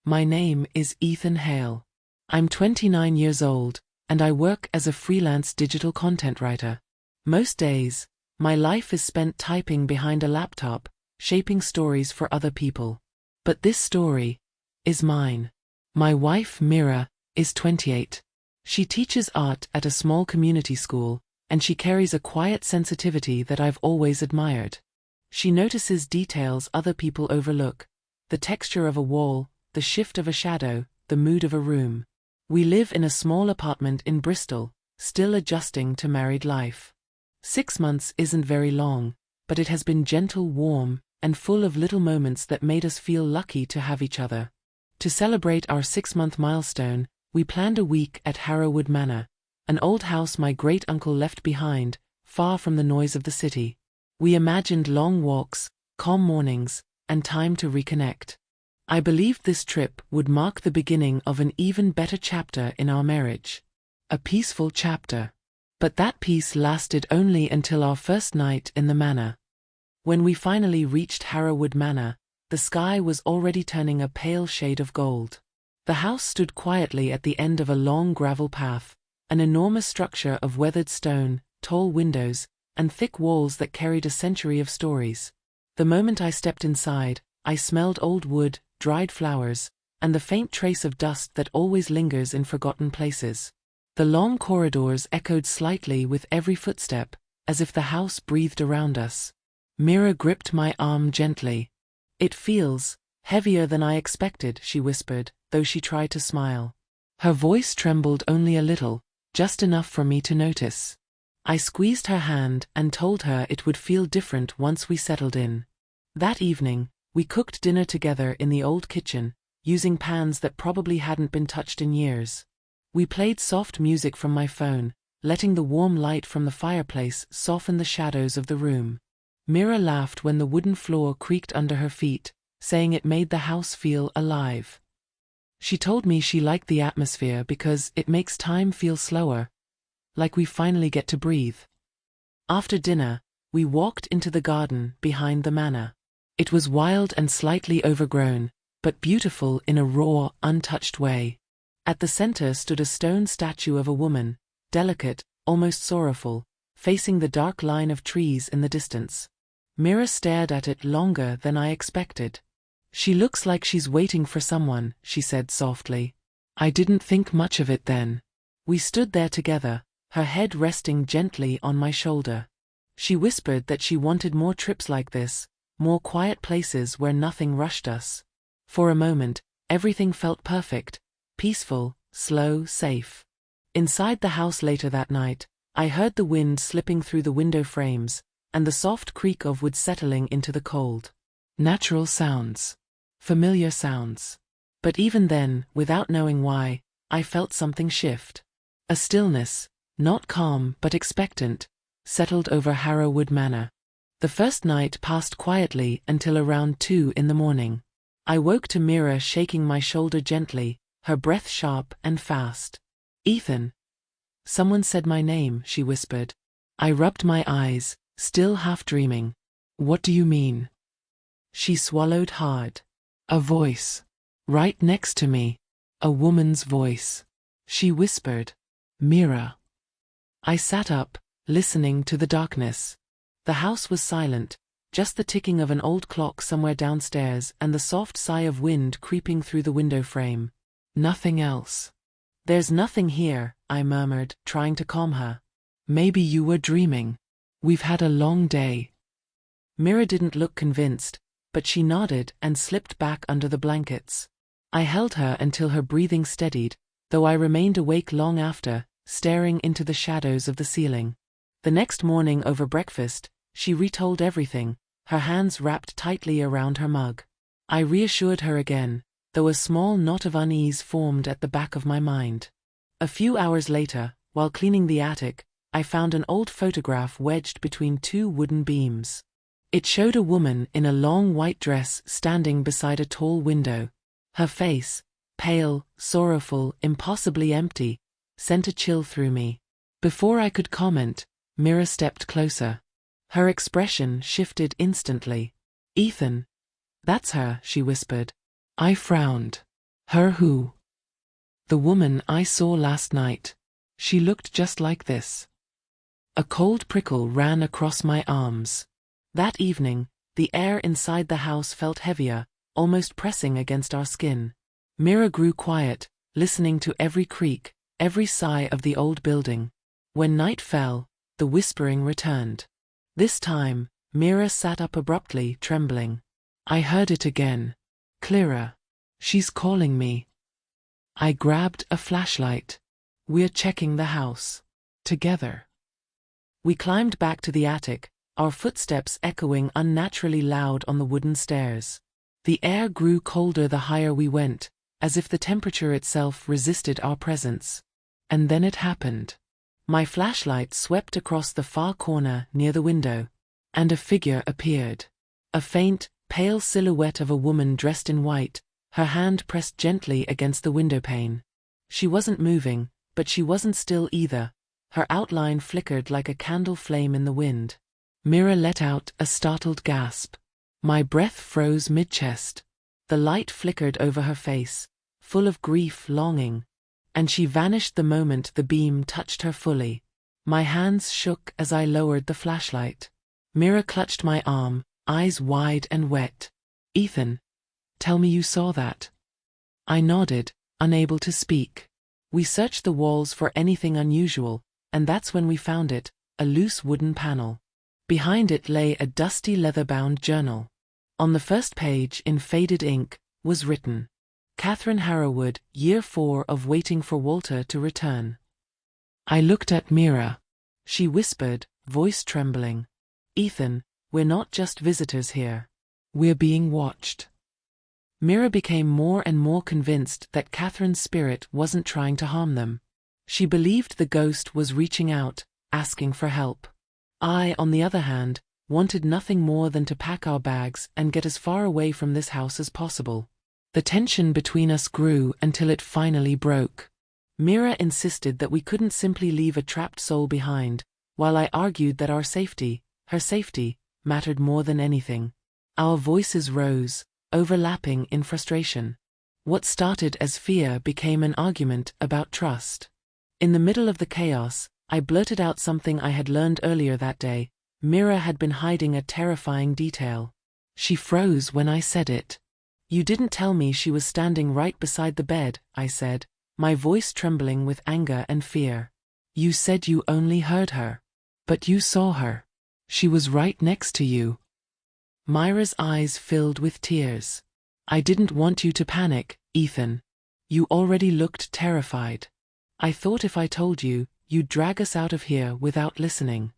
My name is Ethan Hale. I'm 29 years old, and I work as a freelance digital content writer. Most days, my life is spent typing behind a laptop, shaping stories for other people. But this story is mine. My wife, Mira, is 28. She teaches art at a small community school, and she carries a quiet sensitivity that I've always admired. She notices details other people overlook: the texture of a wall, the shift of a shadow, the mood of a room. We live in a small apartment in Bristol, still adjusting to married life. 6 months isn't very long, but it has been gentle, warm, and full of little moments that made us feel lucky to have each other. To celebrate our 6-month milestone, we planned a week at Harrowwood Manor, an old house my great-uncle left behind, far from the noise of the city. We imagined long walks, calm mornings, and time to reconnect. I believed this trip would mark the beginning of an even better chapter in our marriage. A peaceful chapter. But that peace lasted only until our first night in the manor. When we finally reached Harrowwood Manor, the sky was already turning a pale shade of gold. The house stood quietly at the end of a long gravel path, an enormous structure of weathered stone, tall windows, and thick walls that carried a century of stories. The moment I stepped inside, I smelled old wood, dried flowers, and the faint trace of dust that always lingers in forgotten places. The long corridors echoed slightly with every footstep, as if the house breathed around us. Mira gripped my arm gently. "It feels heavier than I expected," she whispered, though she tried to smile. Her voice trembled only a little, just enough for me to notice. I squeezed her hand and told her it would feel different once we settled in. That evening, we cooked dinner together in the old kitchen, using pans that probably hadn't been touched in years. We played soft music from my phone, letting the warm light from the fireplace soften the shadows of the room. Mira laughed when the wooden floor creaked under her feet, saying it made the house feel alive. She told me she liked the atmosphere because it makes time feel slower, like we finally get to breathe. After dinner, we walked into the garden behind the manor. It was wild and slightly overgrown, but beautiful in a raw, untouched way. At the center stood a stone statue of a woman, delicate, almost sorrowful, facing the dark line of trees in the distance. Mira stared at it longer than I expected. "She looks like she's waiting for someone," she said softly. I didn't think much of it then. We stood there together, her head resting gently on my shoulder. She whispered that she wanted more trips like this, more quiet places where nothing rushed us. For a moment, everything felt perfect, peaceful, slow, safe. Inside the house later that night, I heard the wind slipping through the window frames, and the soft creak of wood settling into the cold. Natural sounds. Familiar sounds. But even then, without knowing why, I felt something shift. A stillness, not calm but expectant, settled over Harrowwood Manor. The first night passed quietly until around 2 in the morning. I woke to Mira shaking my shoulder gently, her breath sharp and fast. "Ethan." "Someone said my name," she whispered. I rubbed my eyes, still half dreaming. "What do you mean?" She swallowed hard. "A voice. Right next to me. A woman's voice." She whispered, "Mira." I sat up, listening to the darkness. The house was silent, just the ticking of an old clock somewhere downstairs and the soft sigh of wind creeping through the window frame. Nothing else. "There's nothing here," I murmured, trying to calm her. "Maybe you were dreaming. We've had a long day." Mira didn't look convinced, but she nodded and slipped back under the blankets. I held her until her breathing steadied, though I remained awake long after, staring into the shadows of the ceiling. The next morning over breakfast, she retold everything, her hands wrapped tightly around her mug. I reassured her again, though a small knot of unease formed at the back of my mind. A few hours later, while cleaning the attic, I found an old photograph wedged between 2 wooden beams. It showed a woman in a long white dress standing beside a tall window. Her face, pale, sorrowful, impossibly empty, sent a chill through me. Before I could comment, Mira stepped closer. Her expression shifted instantly. "Ethan." "That's her," she whispered. I frowned. Her who? The woman I saw last night. She looked just like this. A cold prickle ran across my arms. That evening, the air inside the house felt heavier, almost pressing against our skin. Mira grew quiet, listening to every creak, every sigh of the old building. When night fell, the whispering returned. This time, Mira sat up abruptly, trembling. I heard it again. Clearer. She's calling me. I grabbed a flashlight. We're checking the house. Together. We climbed back to the attic, our footsteps echoing unnaturally loud on the wooden stairs. The air grew colder the higher we went, as if the temperature itself resisted our presence. And then it happened. My flashlight swept across the far corner near the window, and a figure appeared. A faint, pale silhouette of a woman dressed in white, her hand pressed gently against the windowpane. She wasn't moving, but she wasn't still either. Her outline flickered like a candle flame in the wind. Mira let out a startled gasp. My breath froze mid-chest. The light flickered over her face, full of grief, longing. And she vanished the moment the beam touched her fully. My hands shook as I lowered the flashlight. Mira clutched my arm, eyes wide and wet. Ethan, tell me you saw that. I nodded, unable to speak. We searched the walls for anything unusual, and that's when we found it, a loose wooden panel. Behind it lay a dusty leather-bound journal. On the first page, in faded ink, was written, Catherine Harrowwood, Year 4 of Waiting for Walter to Return. I looked at Mira. She whispered, voice trembling, Ethan, we're not just visitors here. We're being watched. Mira became more and more convinced that Catherine's spirit wasn't trying to harm them. She believed the ghost was reaching out, asking for help. I, on the other hand, wanted nothing more than to pack our bags and get as far away from this house as possible. The tension between us grew until it finally broke. Mira insisted that we couldn't simply leave a trapped soul behind, while I argued that our safety, her safety, mattered more than anything. Our voices rose, overlapping in frustration. What started as fear became an argument about trust. In the middle of the chaos, I blurted out something I had learned earlier that day. Mira had been hiding a terrifying detail. She froze when I said it. You didn't tell me she was standing right beside the bed, I said, my voice trembling with anger and fear. You said you only heard her. But you saw her. She was right next to you. Myra's eyes filled with tears. I didn't want you to panic, Ethan. You already looked terrified. I thought if I told you, you'd drag us out of here without listening.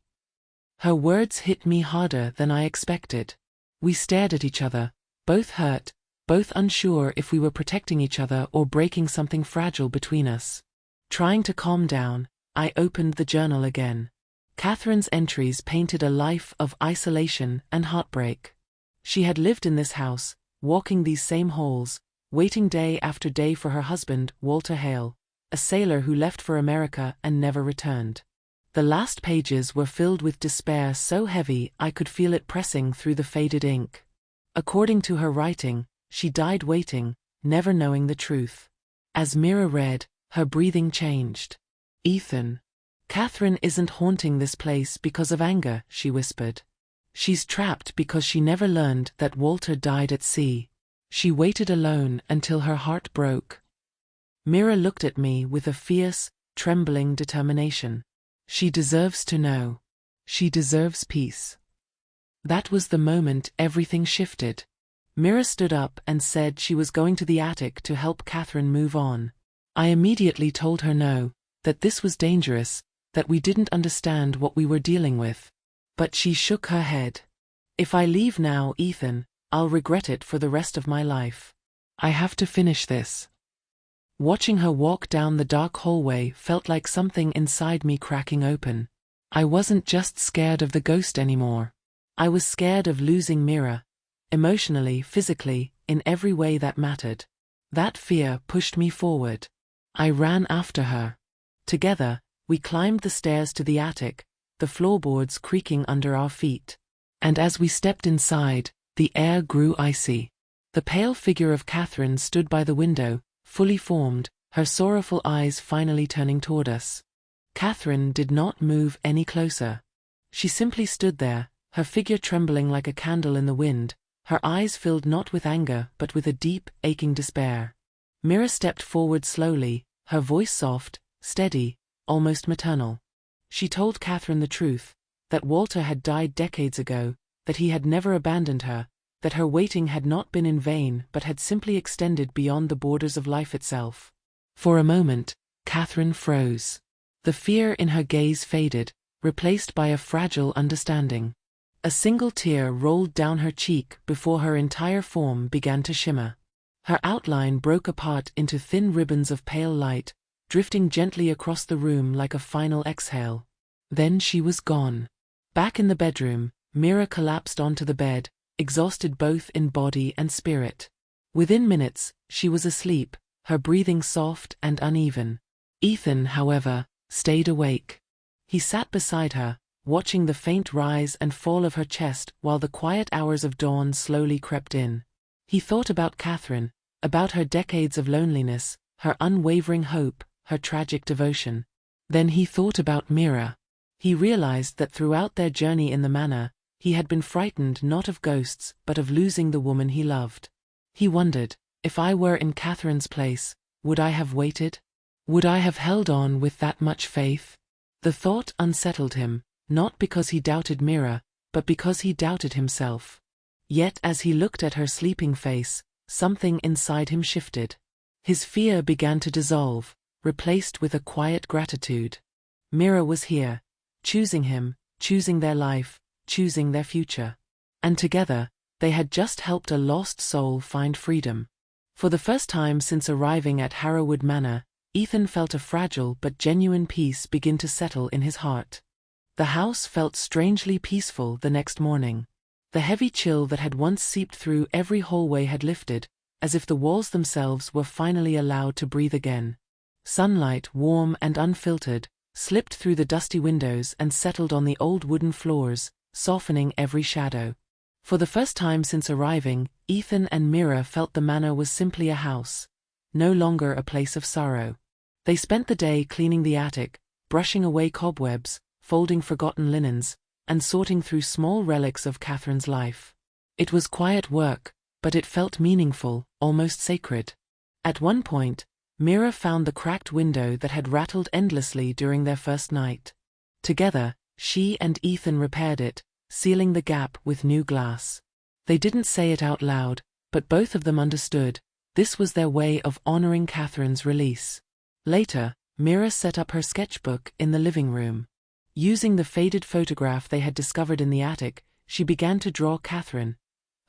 Her words hit me harder than I expected. We stared at each other, both hurt, both unsure if we were protecting each other or breaking something fragile between us. Trying to calm down, I opened the journal again. Catherine's entries painted a life of isolation and heartbreak. She had lived in this house, walking these same halls, waiting day after day for her husband, Walter Hale, a sailor who left for America and never returned. The last pages were filled with despair so heavy I could feel it pressing through the faded ink. According to her writing, she died waiting, never knowing the truth. As Mira read, her breathing changed. Ethan. Catherine isn't haunting this place because of anger, she whispered. She's trapped because she never learned that Walter died at sea. She waited alone until her heart broke. Mira looked at me with a fierce, trembling determination. She deserves to know. She deserves peace. That was the moment everything shifted. Mira stood up and said she was going to the attic to help Catherine move on. I immediately told her no, that this was dangerous, that we didn't understand what we were dealing with. But she shook her head. If I leave now, Ethan, I'll regret it for the rest of my life. I have to finish this. Watching her walk down the dark hallway felt like something inside me cracking open. I wasn't just scared of the ghost anymore. I was scared of losing Mira. Emotionally, physically, in every way that mattered. That fear pushed me forward. I ran after her. Together, we climbed the stairs to the attic, the floorboards creaking under our feet. And as we stepped inside, the air grew icy. The pale figure of Catherine stood by the window, fully formed, her sorrowful eyes finally turning toward us. Catherine did not move any closer. She simply stood there, her figure trembling like a candle in the wind, her eyes filled not with anger but with a deep, aching despair. Mira stepped forward slowly, her voice soft, steady, almost maternal. She told Catherine the truth, that Walter had died decades ago, that he had never abandoned her, that her waiting had not been in vain but had simply extended beyond the borders of life itself. For a moment, Catherine froze. The fear in her gaze faded, replaced by a fragile understanding. A single tear rolled down her cheek before her entire form began to shimmer. Her outline broke apart into thin ribbons of pale light, drifting gently across the room like a final exhale. Then she was gone. Back in the bedroom, Mira collapsed onto the bed, exhausted both in body and spirit. Within minutes, she was asleep, her breathing soft and uneven. Ethan, however, stayed awake. He sat beside her, watching the faint rise and fall of her chest while the quiet hours of dawn slowly crept in. He thought about Catherine, about her decades of loneliness, her unwavering hope, her tragic devotion. Then he thought about Mira. He realized that throughout their journey in the manor, he had been frightened not of ghosts but of losing the woman he loved. He wondered, if I were in Catherine's place, would I have waited? Would I have held on with that much faith? The thought unsettled him, not because he doubted Mira, but because he doubted himself. Yet as he looked at her sleeping face, something inside him shifted. His fear began to dissolve, replaced with a quiet gratitude. Mira was here, choosing him, choosing their life, choosing their future. And together, they had just helped a lost soul find freedom. For the first time since arriving at Harrowwood Manor, Ethan felt a fragile but genuine peace begin to settle in his heart. The house felt strangely peaceful the next morning. The heavy chill that had once seeped through every hallway had lifted, as if the walls themselves were finally allowed to breathe again. Sunlight, warm and unfiltered, slipped through the dusty windows and settled on the old wooden floors, softening every shadow. For the first time since arriving, Ethan and Mira felt the manor was simply a house, no longer a place of sorrow. They spent the day cleaning the attic, brushing away cobwebs, folding forgotten linens, and sorting through small relics of Catherine's life. It was quiet work, but it felt meaningful, almost sacred. At one point, Mira found the cracked window that had rattled endlessly during their first night. Together, she and Ethan repaired it, sealing the gap with new glass. They didn't say it out loud, but both of them understood. This was their way of honoring Catherine's release. Later, Mira set up her sketchbook in the living room. Using the faded photograph they had discovered in the attic, she began to draw Catherine.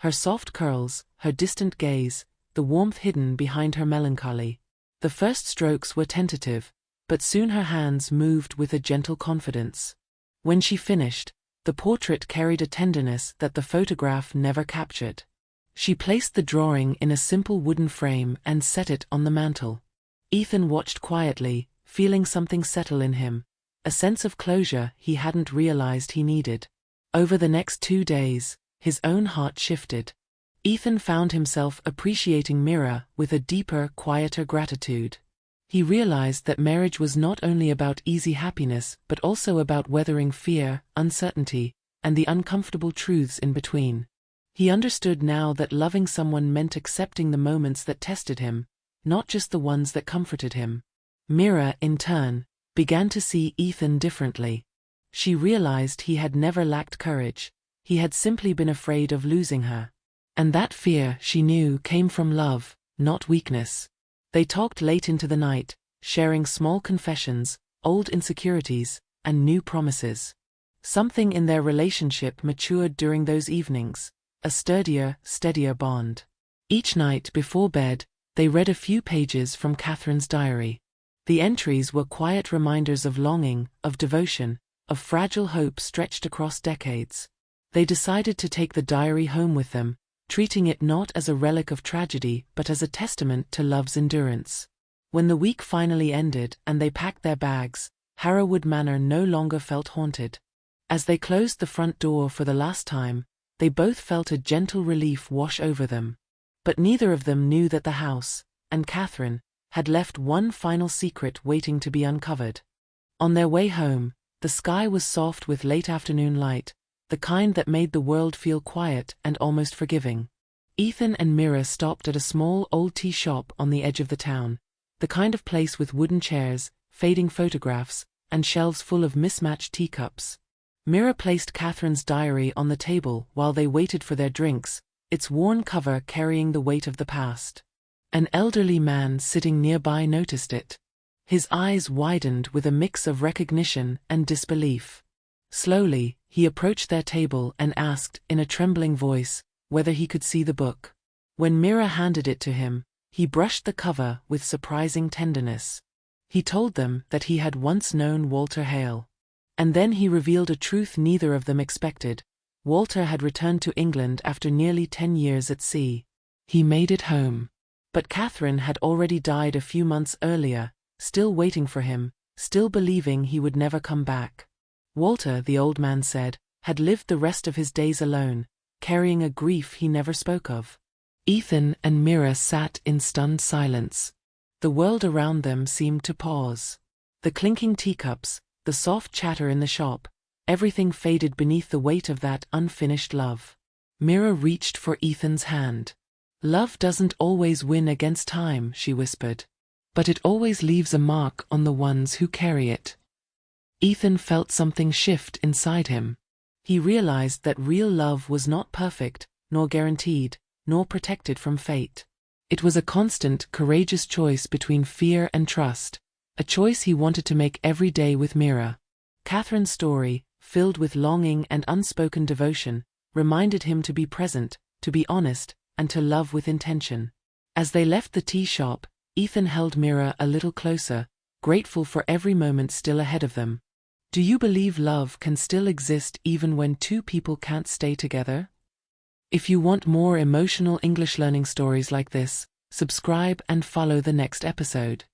Her soft curls, her distant gaze, the warmth hidden behind her melancholy. The first strokes were tentative, but soon her hands moved with a gentle confidence. When she finished, the portrait carried a tenderness that the photograph never captured. She placed the drawing in a simple wooden frame and set it on the mantel. Ethan watched quietly, feeling something settle in him, a sense of closure he hadn't realized he needed. Over the next 2 days, his own heart shifted. Ethan found himself appreciating Mira with a deeper, quieter gratitude. He realized that marriage was not only about easy happiness but also about weathering fear, uncertainty, and the uncomfortable truths in between. He understood now that loving someone meant accepting the moments that tested him, not just the ones that comforted him. Mira, in turn, began to see Ethan differently. She realized he had never lacked courage, he had simply been afraid of losing her. And that fear, she knew, came from love, not weakness. They talked late into the night, sharing small confessions, old insecurities, and new promises. Something in their relationship matured during those evenings, a sturdier, steadier bond. Each night before bed, they read a few pages from Catherine's diary. The entries were quiet reminders of longing, of devotion, of fragile hope stretched across decades. They decided to take the diary home with them, treating it not as a relic of tragedy but as a testament to love's endurance. When the week finally ended and they packed their bags, Harrowwood Manor no longer felt haunted. As they closed the front door for the last time, they both felt a gentle relief wash over them. But neither of them knew that the house, and Catherine, had left one final secret waiting to be uncovered. On their way home, the sky was soft with late afternoon light, the kind that made the world feel quiet and almost forgiving. Ethan and Mira stopped at a small old tea shop on the edge of the town, the kind of place with wooden chairs, fading photographs, and shelves full of mismatched teacups. Mira placed Catherine's diary on the table while they waited for their drinks, its worn cover carrying the weight of the past. An elderly man sitting nearby noticed it. His eyes widened with a mix of recognition and disbelief. Slowly, he approached their table and asked, in a trembling voice, whether he could see the book. When Mira handed it to him, he brushed the cover with surprising tenderness. He told them that he had once known Walter Hale. And then he revealed a truth neither of them expected. Walter had returned to England after nearly 10 years at sea. He made it home. But Catherine had already died a few months earlier, still waiting for him, still believing he would never come back. Walter, the old man said, had lived the rest of his days alone, carrying a grief he never spoke of. Ethan and Mira sat in stunned silence. The world around them seemed to pause. The clinking teacups, the soft chatter in the shop, everything faded beneath the weight of that unfinished love. Mira reached for Ethan's hand. "Love doesn't always win against time," she whispered. "But it always leaves a mark on the ones who carry it." Ethan felt something shift inside him. He realized that real love was not perfect, nor guaranteed, nor protected from fate. It was a constant, courageous choice between fear and trust, a choice he wanted to make every day with Mira. Catherine's story, filled with longing and unspoken devotion, reminded him to be present, to be honest, and to love with intention. As they left the tea shop, Ethan held Mira a little closer, grateful for every moment still ahead of them. Do you believe love can still exist even when two people can't stay together? If you want more emotional English learning stories like this, subscribe and follow the next episode.